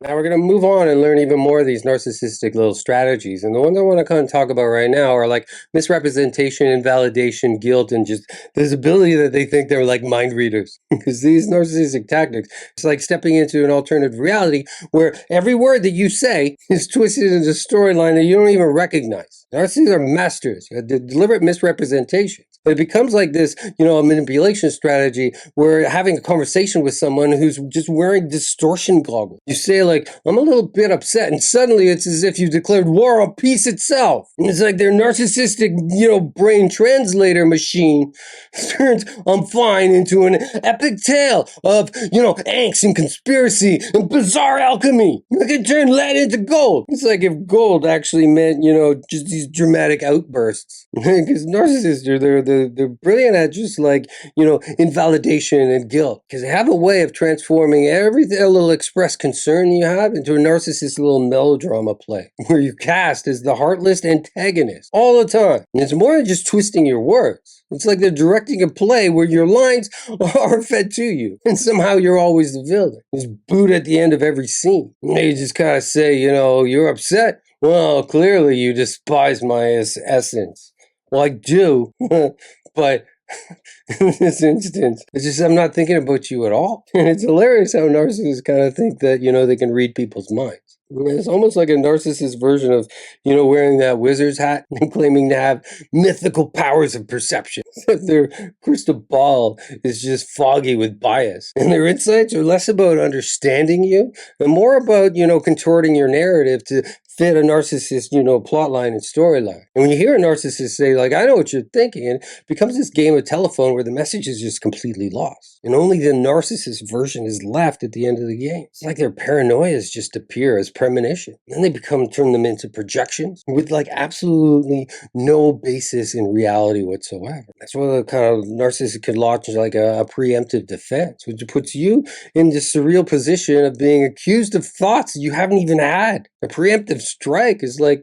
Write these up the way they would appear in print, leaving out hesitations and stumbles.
Now we're going to move on and learn even more of these narcissistic little strategies. And the ones I want to kind of talk about right now are like misrepresentation, invalidation, guilt, and just this ability that they think they're like mind readers. Because these narcissistic tactics, it's like stepping into an alternative reality where every word that you say is twisted into a storyline that you don't even recognize. Narcissists are masters at deliberate misrepresentation. But it becomes like this, a manipulation strategy where having a conversation with someone who's just wearing distortion goggles. You say like, I'm a little bit upset, and suddenly it's as if you've declared war on peace itself. And it's like their narcissistic, brain translator machine turns I'm fine into an epic tale of, angst and conspiracy and bizarre alchemy. I can turn lead into gold. It's like if gold actually meant, just these dramatic outbursts. Because narcissists they're brilliant at just like, invalidation and guilt. Because they have a way of transforming everything, a little expressed concern you have into a narcissist little melodrama play where you cast as the heartless antagonist all the time. And it's more than just twisting your words. It's like they're directing a play where your lines are fed to you. And somehow you're always the villain. There's boot at the end of every scene. And they just kind of say, you're upset. Well, clearly you despise my essence. Well, I do, but in this instance, it's just I'm not thinking about you at all. And it's hilarious how narcissists kind of think that, they can read people's minds. It's almost like a narcissist version of, wearing that wizard's hat and claiming to have mythical powers of perception. Their crystal ball is just foggy with bias. And their insights are less about understanding you and more about, contorting your narrative to fit a narcissist, plot line and storyline. And when you hear a narcissist say, like, I know what you're thinking, and it becomes this game of telephone where the message is just completely lost. And only the narcissist version is left at the end of the game. It's like their paranoias just appear as premonition. Then they turn them into projections with like absolutely no basis in reality whatsoever. That's why the kind of narcissist could launch like a preemptive defense, which puts you in this surreal position of being accused of thoughts you haven't even had. A preemptive strike is like,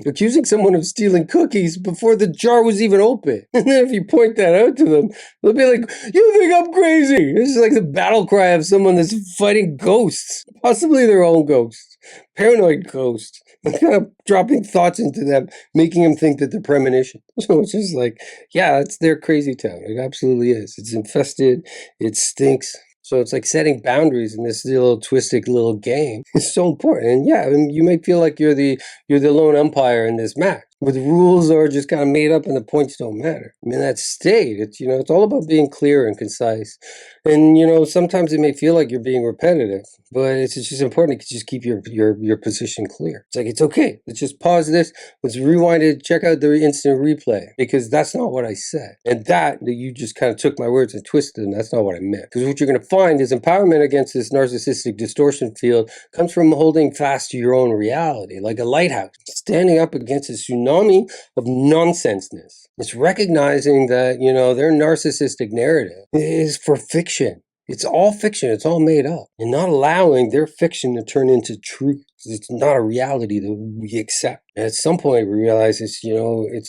accusing someone of stealing cookies before the jar was even open. And then if you point that out to them, they'll be like, you think I'm crazy. This is like the battle cry of someone that's fighting ghosts, possibly their own ghosts, paranoid ghosts, kind of dropping thoughts into them, making them think that they're premonition. So it's just like, yeah, it's their crazy town. It absolutely is. It's infested. It stinks. So it's like setting boundaries in this little twisted little game is so important. And yeah, you may feel like you're the lone umpire in this match, but the rules are just kind of made up and the points don't matter. I mean, that state, it's all about being clear and concise. And, sometimes it may feel like you're being repetitive, but it's just important to just keep your position clear. It's like, it's okay. Let's just pause this. Let's rewind it. Check out the instant replay because that's not what I said. And that you just kind of took my words and twisted them. That's not what I meant. Because what you're going to find is empowerment against this narcissistic distortion field comes from holding fast to your own reality, like a lighthouse, standing up against a tsunami of nonsenseness. It's recognizing that, their narcissistic narrative is for fiction. It's all fiction. It's all made up. And not allowing their fiction to turn into truth. It's not a reality that we accept. And at some point, we realize it's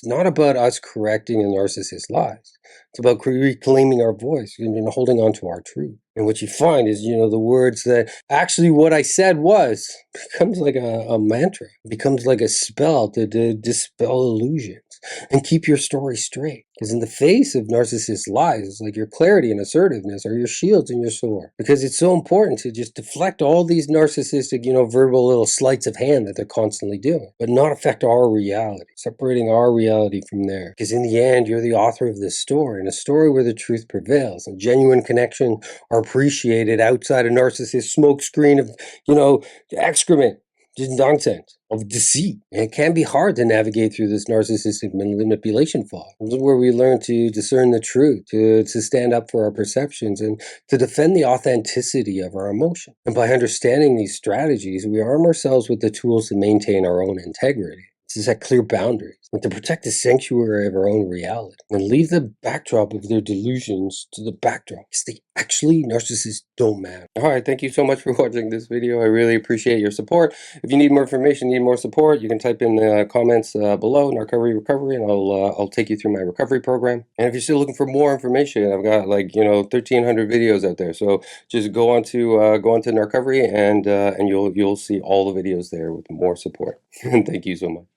not about us correcting a narcissist's lies. It's about reclaiming our voice and holding on to our truth. And what you find is, the words that actually what I said becomes like a mantra, becomes like a spell to dispel illusions and keep your story straight. Because in the face of narcissist lies, it's like your clarity and assertiveness are your shields and your sword. Because it's so important to just deflect all these narcissistic, verbal little sleights of hand that they're constantly doing, but not affect our reality, separating our reality from theirs. Because in the end, you're the author of this story, and a story where the truth prevails and genuine connection are appreciated outside a narcissist smokescreen of, excrement, just nonsense, of deceit. And it can be hard to navigate through this narcissistic manipulation fog. This is where we learn to discern the truth, to stand up for our perceptions, and to defend the authenticity of our emotion. And by understanding these strategies, we arm ourselves with the tools to maintain our own integrity. to set clear boundaries, and to protect the sanctuary of our own reality, and leave the backdrop of their delusions to the backdrop. Because they actually, narcissists don't matter. All right, thank you so much for watching this video. I really appreciate your support. If you need more information, need more support, you can type in the comments below, Narcovery Recovery, and I'll take you through my recovery program. And if you're still looking for more information, I've got 1,300 videos out there. So just go on to Narcovery, and you'll see all the videos there with more support. And thank you so much.